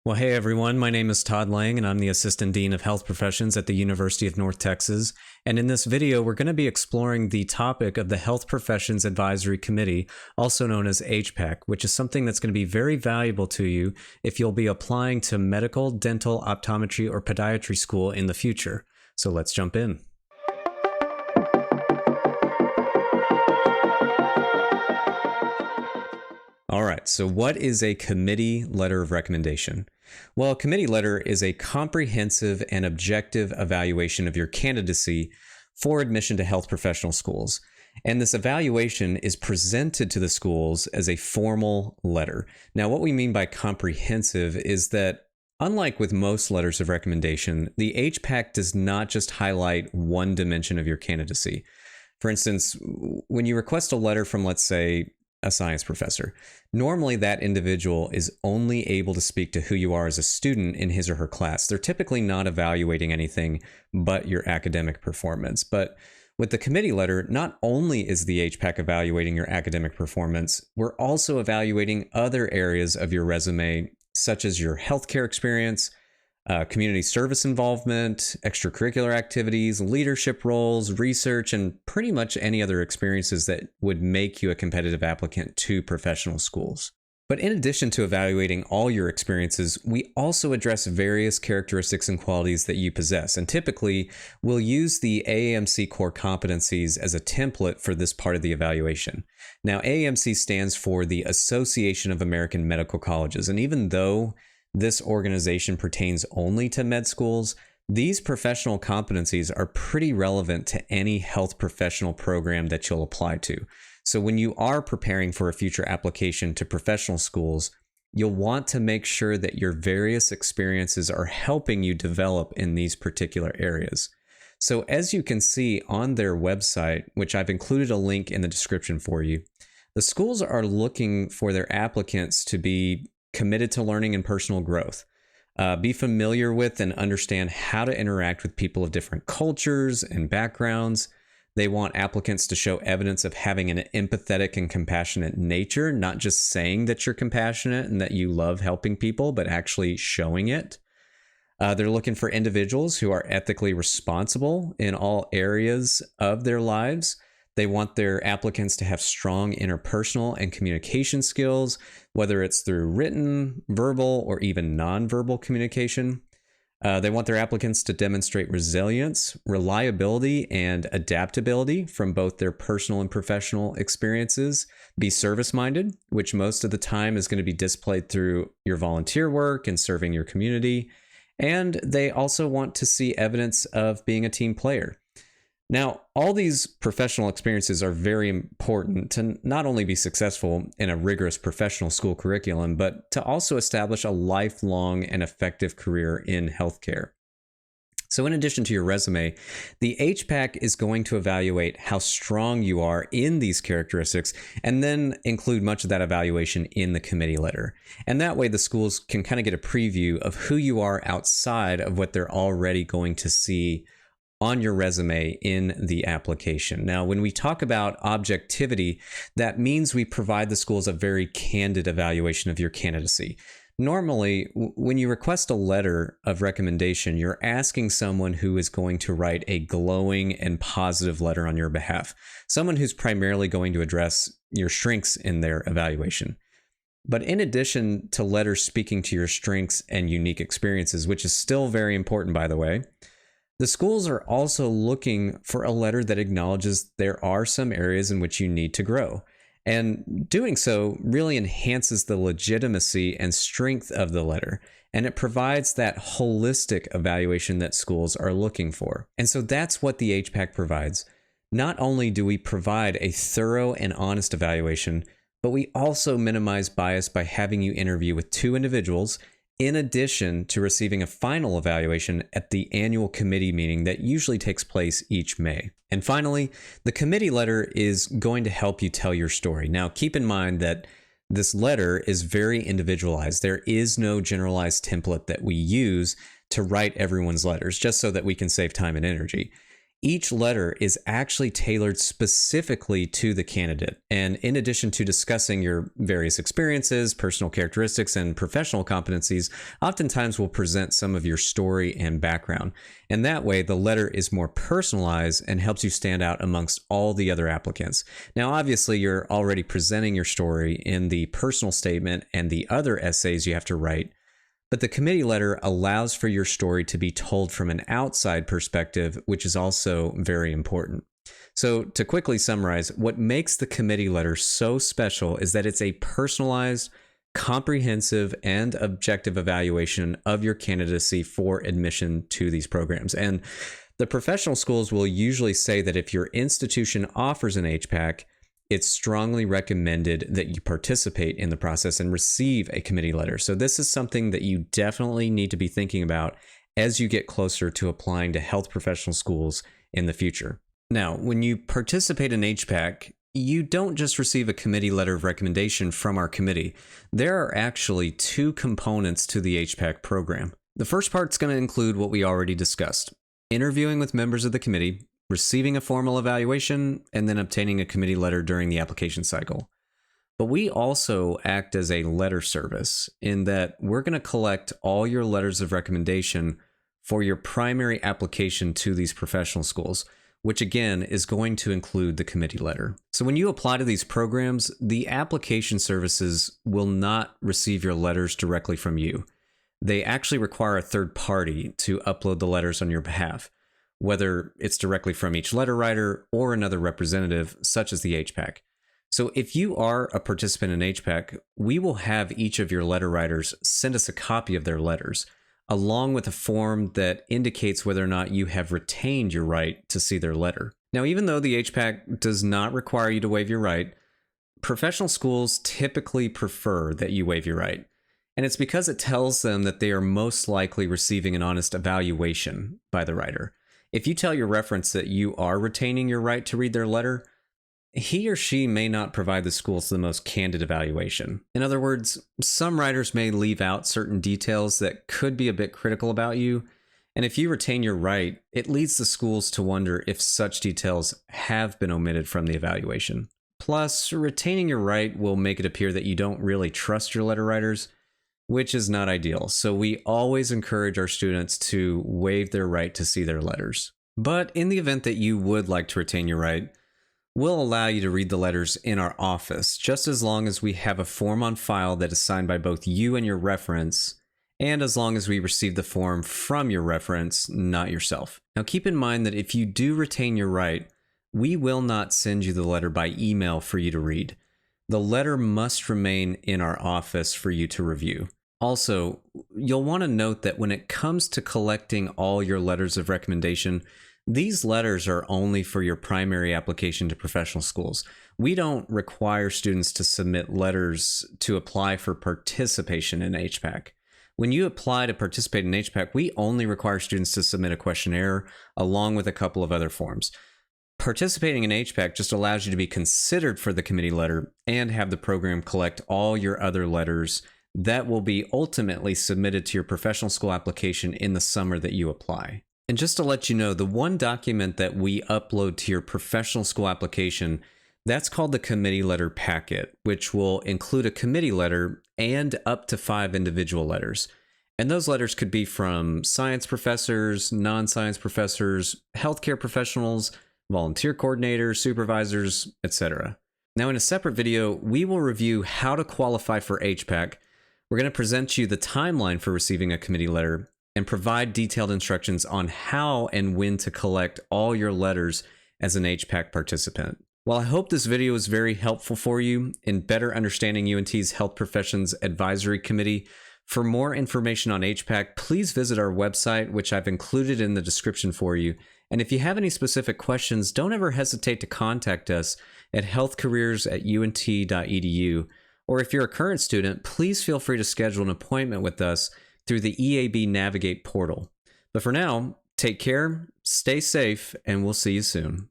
Well, hey everyone, my name is Todd Lang and I'm the Assistant Dean of Health Professions at the University of North Texas. And in this video, we're going to be exploring the topic of the Health Professions Advisory Committee, also known as HPAC, which is something that's going to be very valuable to you if you'll be applying to medical, dental, optometry, or podiatry school in the future. So let's jump in. All right, so what is a committee letter of recommendation? Well, a committee letter is a comprehensive and objective evaluation of your candidacy for admission to health professional schools. And this evaluation is presented to the schools as a formal letter. Now, what we mean by comprehensive is that unlike with most letters of recommendation, the HPAC does not just highlight one dimension of your candidacy. For instance, when you request a letter from, let's say, a science professor, normally that individual is only able to speak to who you are as a student in his or her class. They're typically not evaluating anything but your academic performance. But with the committee letter, not only is the HPAC evaluating your academic performance, we're also evaluating other areas of your resume, such as your healthcare experience, community service involvement, extracurricular activities, leadership roles, research, and pretty much any other experiences that would make you a competitive applicant to professional schools. But in addition to evaluating all your experiences, we also address various characteristics and qualities that you possess. And typically, we'll use the AAMC core competencies as a template for this part of the evaluation. Now, AAMC stands for the Association of American Medical Colleges. And even though this organization pertains only to med schools, these professional competencies are pretty relevant to any health professional program that you'll apply to. So when you are preparing for a future application to professional schools, you'll want to make sure that your various experiences are helping you develop in these particular areas. So as you can see on their website, which I've included a link in the description for you, the schools are looking for their applicants to be committed to learning and personal growth. Be familiar with and understand how to interact with people of different cultures and backgrounds. They want applicants to show evidence of having an empathetic and compassionate nature, not just saying that you're compassionate and that you love helping people, but actually showing it. They're looking for individuals who are ethically responsible in all areas of their lives. They want their applicants to have strong interpersonal and communication skills, whether it's through written, verbal, or even nonverbal communication. They want their applicants to demonstrate resilience, reliability, and adaptability from both their personal and professional experiences. Be service-minded, which most of the time is going to be displayed through your volunteer work and serving your community. And they also want to see evidence of being a team player. Now, all these professional experiences are very important to not only be successful in a rigorous professional school curriculum, but to also establish a lifelong and effective career in healthcare. So in addition to your resume, the HPAC is going to evaluate how strong you are in these characteristics and then include much of that evaluation in the committee letter. And that way the schools can kind of get a preview of who you are outside of what they're already going to see on your resume in the application. Now, when we talk about objectivity, that means we provide the schools a very candid evaluation of your candidacy. Normally, when you request a letter of recommendation, you're asking someone who is going to write a glowing and positive letter on your behalf, someone who's primarily going to address your strengths in their evaluation. But in addition to letters speaking to your strengths and unique experiences, which is still very important, by the way, the schools are also looking for a letter that acknowledges there are some areas in which you need to grow. And doing so really enhances the legitimacy and strength of the letter. And it provides that holistic evaluation that schools are looking for. And so that's what the HPAC provides. Not only do we provide a thorough and honest evaluation, but we also minimize bias by having you interview with two individuals in addition to receiving a final evaluation at the annual committee meeting that usually takes place each May. And finally, the committee letter is going to help you tell your story. Now, keep in mind that this letter is very individualized. There is no generalized template that we use to write everyone's letters, just so that we can save time and energy. Each letter is actually tailored specifically to the candidate. And in addition to discussing your various experiences, personal characteristics, and professional competencies, oftentimes we'll present some of your story and background. And that way, the letter is more personalized and helps you stand out amongst all the other applicants. Now, obviously, you're already presenting your story in the personal statement and the other essays you have to write. But the committee letter allows for your story to be told from an outside perspective, which is also very important. So to quickly summarize, what makes the committee letter so special is that it's a personalized, comprehensive, and objective evaluation of your candidacy for admission to these programs. And the professional schools will usually say that if your institution offers an HPAC, it's strongly recommended that you participate in the process and receive a committee letter. So this is something that you definitely need to be thinking about as you get closer to applying to health professional schools in the future. Now, when you participate in HPAC, you don't just receive a committee letter of recommendation from our committee. There are actually two components to the HPAC program. The first part's going to include what we already discussed: interviewing with members of the committee, receiving a formal evaluation, and then obtaining a committee letter during the application cycle. But we also act as a letter service in that we're going to collect all your letters of recommendation for your primary application to these professional schools, which again is going to include the committee letter. So when you apply to these programs, the application services will not receive your letters directly from you. They actually require a third party to upload the letters on your behalf, whether it's directly from each letter writer or another representative, such as the HPAC. So if you are a participant in HPAC, we will have each of your letter writers send us a copy of their letters, along with a form that indicates whether or not you have retained your right to see their letter. Now, even though the HPAC does not require you to waive your right, professional schools typically prefer that you waive your right. And it's because it tells them that they are most likely receiving an honest evaluation by the writer. If you tell your reference that you are retaining your right to read their letter, he or she may not provide the schools the most candid evaluation. In other words, some writers may leave out certain details that could be a bit critical about you, and if you retain your right, it leads the schools to wonder if such details have been omitted from the evaluation. Plus, retaining your right will make it appear that you don't really trust your letter writers, which is not ideal. So we always encourage our students to waive their right to see their letters. But in the event that you would like to retain your right, we'll allow you to read the letters in our office, just as long as we have a form on file that is signed by both you and your reference, and as long as we receive the form from your reference, not yourself. Now keep in mind that if you do retain your right, we will not send you the letter by email for you to read. The letter must remain in our office for you to review. Also, you'll want to note that when it comes to collecting all your letters of recommendation, these letters are only for your primary application to professional schools. We don't require students to submit letters to apply for participation in HPAC. When you apply to participate in HPAC, we only require students to submit a questionnaire along with a couple of other forms. Participating in HPAC just allows you to be considered for the committee letter and have the program collect all your other letters that will be ultimately submitted to your professional school application in the summer that you apply. And just to let you know, the one document that we upload to your professional school application, that's called the committee letter packet, which will include a committee letter and up to 5 individual letters. And those letters could be from science professors, non-science professors, healthcare professionals, volunteer coordinators, supervisors, etc. Now, in a separate video, we will review how to qualify for HPAC. We're going to present you the timeline for receiving a committee letter and provide detailed instructions on how and when to collect all your letters as an HPAC participant. Well, I hope this video was very helpful for you in better understanding UNT's Health Professions Advisory Committee. For more information on HPAC, please visit our website, which I've included in the description for you. And if you have any specific questions, don't ever hesitate to contact us at healthcareers@unt.edu. Or if you're a current student, please feel free to schedule an appointment with us through the EAB Navigate portal. But for now, take care, stay safe, and we'll see you soon.